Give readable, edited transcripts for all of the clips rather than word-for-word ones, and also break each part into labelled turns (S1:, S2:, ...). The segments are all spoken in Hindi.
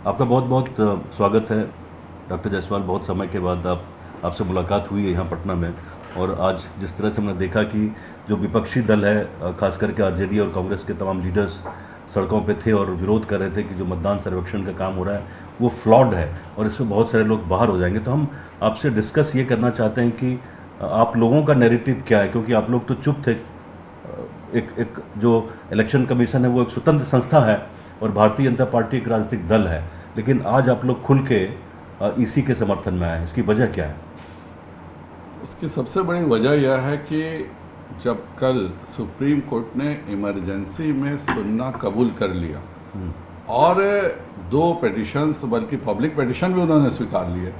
S1: आपका बहुत बहुत स्वागत है डॉक्टर जायसवाल। बहुत समय के बाद आपसे मुलाकात हुई है यहाँ पटना में। और आज जिस तरह से हमने देखा कि जो विपक्षी दल है, खास करके आरजेडी और कांग्रेस के तमाम लीडर्स सड़कों पे थे और विरोध कर रहे थे कि जो मतदान सर्वेक्षण का काम हो रहा है वो फ्लॉड है और इसमें बहुत सारे लोग बाहर हो जाएंगे। तो हम आपसे डिस्कस ये करना चाहते हैं कि आप लोगों का नैरेटिव क्या है, क्योंकि आप लोग तो चुप थे। एक जो इलेक्शन कमीशन है वो एक स्वतंत्र संस्था है और भारतीय जनता पार्टी एक राजनीतिक दल है, लेकिन आज आप लोग खुल के इसी के समर्थन में आए। इसकी वजह क्या है?
S2: उसकी सबसे बड़ी वजह यह है कि जब कल सुप्रीम कोर्ट ने इमरजेंसी में सुनना कबूल कर लिया और दो पिटिशंस, बल्कि पब्लिक पिटिशन भी उन्होंने स्वीकार लिए,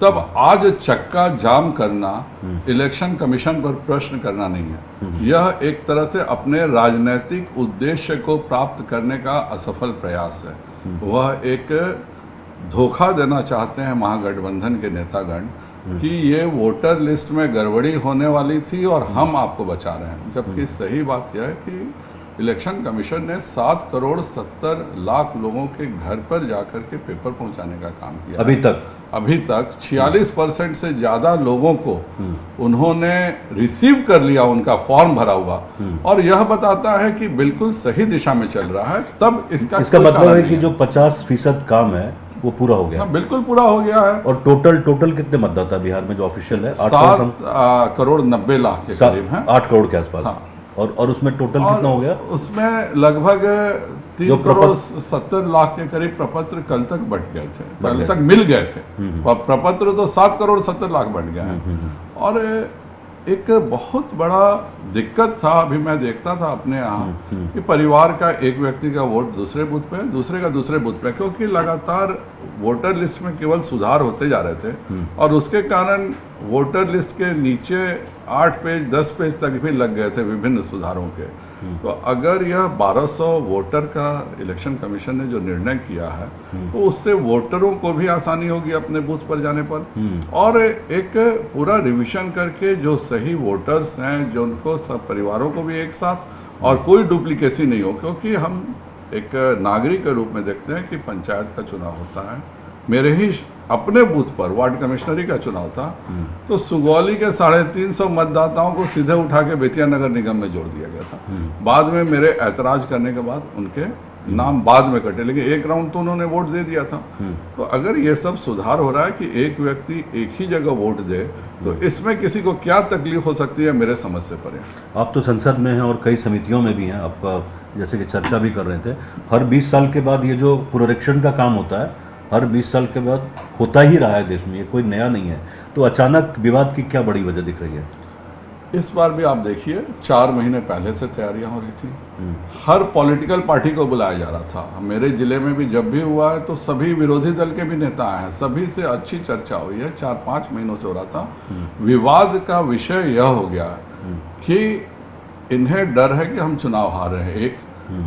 S2: तब आज चक्का जाम करना इलेक्शन कमीशन पर प्रश्न करना नहीं है। यह एक तरह से अपने राजनीतिक उद्देश्य को प्राप्त करने का असफल प्रयास है। वह एक धोखा देना चाहते हैं महागठबंधन के नेतागण कि ये वोटर लिस्ट में गड़बड़ी होने वाली थी और हम आपको बचा रहे हैं, जबकि सही बात यह है कि इलेक्शन कमीशन ने 7,70,00,000 लोगों के घर पर जाकर के पेपर पहुंचाने का काम किया। अभी तक 46% से ज्यादा लोगों को उन्होंने रिसीव कर लिया, उनका फॉर्म भरा हुआ, और यह बताता है कि बिल्कुल सही दिशा में चल रहा है। तब इसका
S1: मतलब है कि जो 50% काम है वो पूरा हो गया।
S2: बिल्कुल पूरा हो गया है।
S1: और टोटल कितने मतदाता बिहार में जो ऑफिशियल है?
S2: 7,90,00,000 के करीब हैं।
S1: 8 करोड़ के आसपास।
S2: हाँ।
S1: और उसमें टोटल कितना हो गया?
S2: उसमें लगभग 3,70,00,000 के करीब प्रपत्र कल तक बट गए थे, कल तक मिल गए थे। प्रपत्र तो 7,70,00,000 बट गए हैं। और एक बहुत बड़ा दिक्कत था, अभी मैं देखता था अपने यहाँ कि परिवार का एक व्यक्ति का वोट दूसरे बूथ पे, दूसरे का दूसरे बूथ पे, क्योंकि लगातार वोटर लिस्ट में केवल सुधार होते जा रहे थे और उसके कारण वोटर लिस्ट के नीचे 8 पेज 10 पेज तक भी लग गए थे विभिन्न सुधारों के। तो अगर यह 1,200 वोटर का इलेक्शन कमीशन ने जो निर्णय किया है तो उससे वोटरों को भी आसानी होगी अपने बूथ पर जाने पर, और एक पूरा रिवीजन करके जो सही वोटर्स हैं, जो उनको सब परिवारों को भी एक साथ, और कोई डुप्लीकेसी नहीं हो। क्योंकि हम एक नागरिक के रूप में देखते हैं कि पंचायत का चुनाव होता है, मेरे ही अपने बूथ पर वार्ड कमिश्नरी का चुनाव था, तो सुगौली के 350 मतदाताओं को सीधे उठा के बेतिया नगर निगम में जोड़ दिया गया था। बाद में मेरे ऐतराज करने के बाद उनके नाम बाद में कटे, लेकिन एक राउंड तो उन्होंने वोट दे दिया था। तो अगर ये सब सुधार हो रहा है कि एक व्यक्ति एक ही जगह वोट दे, तो इसमें किसी को क्या तकलीफ हो सकती है, मेरे समझ से परे।
S1: आप तो संसद में हैं और कई समितियों में भी हैं, आप जैसे कि चर्चा भी कर रहे थे। हर 20 साल के बाद ये जो पुनरीक्षण का काम होता है, हर 20 साल के बाद होता ही रहा है देश में, ये कोई नया नहीं है। तो अचानक विवाद की क्या बड़ी वजह दिख रही है?
S2: इस बार भी आप देखिए, 4 महीने पहले से तैयारियां हो रही थी। हर पॉलिटिकल पार्टी को बुलाया जा रहा था। मेरे जिले में भी जब भी हुआ है तो सभी विरोधी दल के भी नेता आए हैं, सभी से अच्छी चर्चा हुई है। 4-5 महीनों से हो रहा था। विवाद का विषय यह हो गया कि इन्हें डर है कि हम चुनाव हार रहे हैं, एक।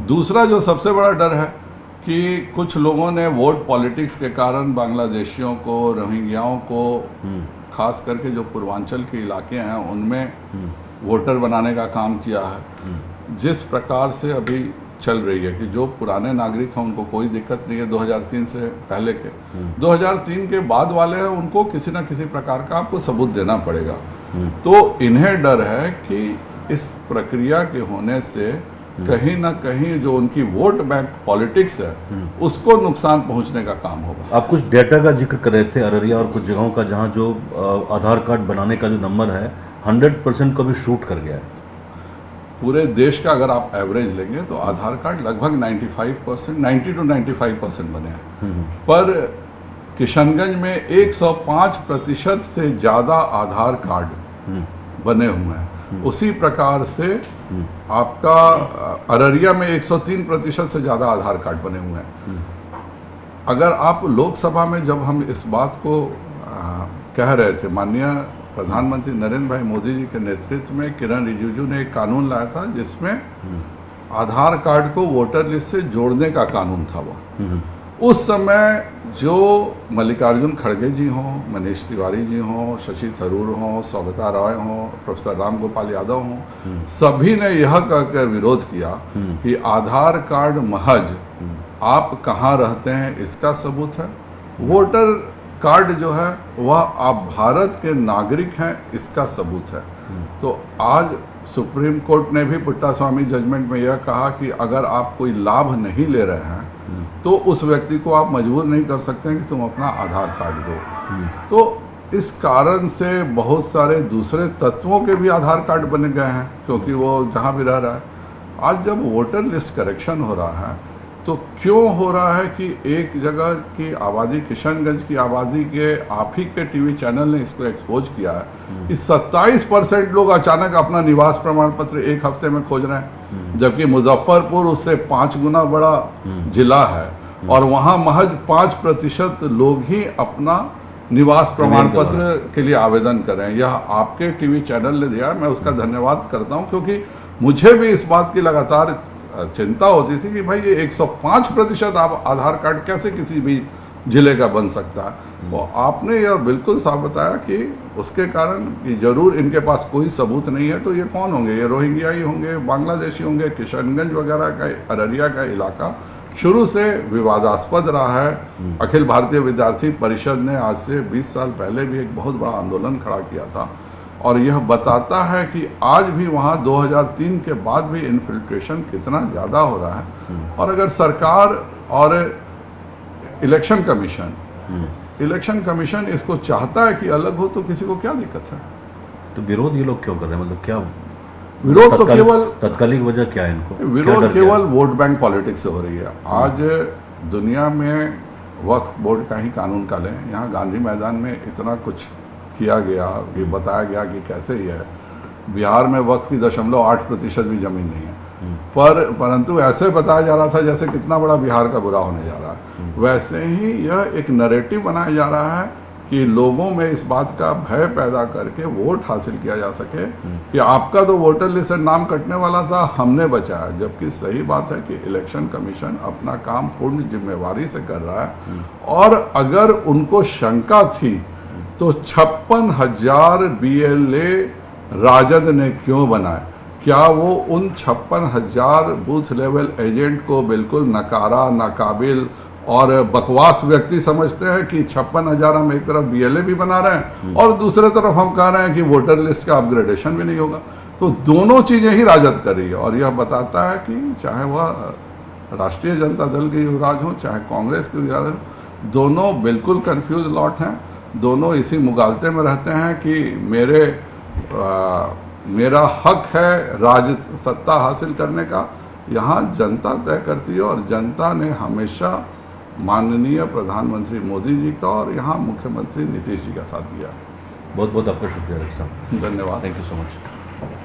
S2: दूसरा जो सबसे बड़ा डर है कि कुछ लोगों ने वोट पॉलिटिक्स के कारण बांग्लादेशियों को, रोहिंग्याओं को, खास करके जो पूर्वांचल के इलाके हैं उनमें वोटर बनाने का काम किया है। जिस प्रकार से अभी चल रही है कि जो पुराने नागरिक हैं उनको कोई दिक्कत नहीं है 2003 से पहले के, 2003 के बाद वाले हैं उनको किसी ना किसी प्रकार का आपको सबूत देना पड़ेगा। तो इन्हें डर है कि इस प्रक्रिया के होने से कहीं ना कहीं जो उनकी वोट बैंक पॉलिटिक्स है उसको नुकसान पहुंचने का काम होगा।
S1: आप कुछ डेटा का जिक्र कर रहे थे, अररिया और कुछ जगहों का, जहां जो आधार कार्ड बनाने का जो नंबर है 100% को भी शूट कर गया है।
S2: पूरे देश का अगर आप एवरेज लेंगे तो आधार कार्ड लगभग 95%, 90 to 95% बने हैं, पर किशनगंज में 105% से ज्यादा आधार कार्ड बने हुए हैं। उसी प्रकार से आपका अररिया में 103% से ज्यादा आधार कार्ड बने हुए हैं। अगर आप लोकसभा में जब हम इस बात को कह रहे थे, माननीय प्रधानमंत्री नरेंद्र भाई मोदी जी के नेतृत्व में किरण रिजिजू ने एक कानून लाया था जिसमें आधार कार्ड को वोटर लिस्ट से जोड़ने का कानून था। वो उस समय जो मल्लिकार्जुन खड़गे जी हों, मनीष तिवारी जी हों, शशि थरूर हों, सौगता रॉय हों, प्रोफेसर राम गोपाल यादव हों, सभी ने यह कहकर विरोध किया कि आधार कार्ड महज आप कहाँ रहते हैं इसका सबूत है, वोटर कार्ड जो है वह आप भारत के नागरिक हैं इसका सबूत है। तो आज सुप्रीम कोर्ट ने भी पुट्टास्वामी जजमेंट में यह कहा कि अगर आप कोई लाभ नहीं ले रहे हैं तो उस व्यक्ति को आप मजबूर नहीं कर सकते हैं कि तुम अपना आधार कार्ड दो। तो इस कारण से बहुत सारे दूसरे तत्वों के भी आधार कार्ड बन गए हैं, क्योंकि वो जहाँ भी रह रहा है। आज जब वोटर लिस्ट करेक्शन हो रहा है तो क्यों हो रहा है कि एक जगह की आबादी, किशनगंज की आबादी के आप ही के टीवी चैनल ने इसको एक्सपोज किया है कि 27% लोग अचानक अपना निवास प्रमाण पत्र एक हफ्ते में खोज रहे हैं, जबकि मुजफ्फरपुर उससे 5 गुना बड़ा जिला है और वहां महज 5% लोग ही अपना निवास प्रमाण पत्र के लिए आवेदन कर रहे हैं। यह आपके टीवी चैनल ने दिया, मैं उसका धन्यवाद करता हूं, क्योंकि मुझे भी इस बात की लगातार चिंता होती थी कि भाई ये 105% आप आधार कार्ड कैसे किसी भी जिले का बन सकता है। तो आपने यह बिल्कुल साफ बताया कि उसके कारण कि जरूर इनके पास कोई सबूत नहीं है, तो ये कौन होंगे, ये रोहिंग्या ही होंगे, बांग्लादेशी होंगे। किशनगंज वगैरह का, अररिया का इलाका शुरू से विवादास्पद रहा है। अखिल भारतीय विद्यार्थी परिषद ने आज से 20 साल पहले भी एक बहुत बड़ा आंदोलन खड़ा किया था और यह बताता है कि आज भी वहाँ 2003 के बाद भी इन्फिल्ट्रेशन कितना ज़्यादा हो रहा है। और अगर सरकार और इलेक्शन कमीशन इसको चाहता है कि अलग हो तो किसी को क्या दिक्कत है।
S1: तो विरोध ये लोग क्यों कर रहे हैं, मतलब क्या
S2: विरोध? तो केवल
S1: तत्कालिक वजह क्या है इनको?
S2: विरोध केवल वोट बैंक पॉलिटिक्स से हो रही है। आज दुनिया में वक्फ बोर्ड का ही कानून का लें, यहाँ गांधी मैदान में इतना कुछ किया गया, ये बताया गया कि कैसे ही है। बिहार में वक्फ की 0.8% भी जमीन नहीं है, परंतु ऐसे बताया जा रहा था जैसे कितना बड़ा बिहार का बुरा होने जा रहा है। वैसे ही यह एक नैरेटिव बनाया जा रहा है कि लोगों में इस बात का भय पैदा करके वोट हासिल किया जा सके कि आपका तो वोटर लिस्ट से नाम कटने वाला था, हमने बचाया। जबकि सही बात है कि इलेक्शन कमीशन अपना काम पूर्ण जिम्मेवारी से कर रहा है और अगर उनको शंका थी तो 56,000 BLA राजद ने क्यों बनाए? क्या वो उन 56,000 बूथ लेवल एजेंट को बिल्कुल नकारा, नाकाबिल और बकवास व्यक्ति समझते हैं कि 56,000 हम एक तरफ BLA भी बना रहे हैं और दूसरे तरफ हम कह रहे हैं कि वोटर लिस्ट का अपग्रेडेशन भी नहीं होगा? तो दोनों चीजें ही राजद कर रही है और यह बताता है कि चाहे वह राष्ट्रीय जनता दल के युवराज हो चाहे कांग्रेस के युवराज हो, दोनों बिल्कुल कंफ्यूज लॉट हैं। दोनों इसी मुगालते में रहते हैं कि मेरा हक है राज सत्ता हासिल करने का। यहाँ जनता तय करती है और जनता ने हमेशा माननीय प्रधानमंत्री मोदी जी का और यहाँ मुख्यमंत्री नीतीश जी का साथ दिया।
S1: बहुत बहुत आपका शुक्रिया डॉक्टर साहब।
S2: धन्यवाद।
S1: Thank you so much.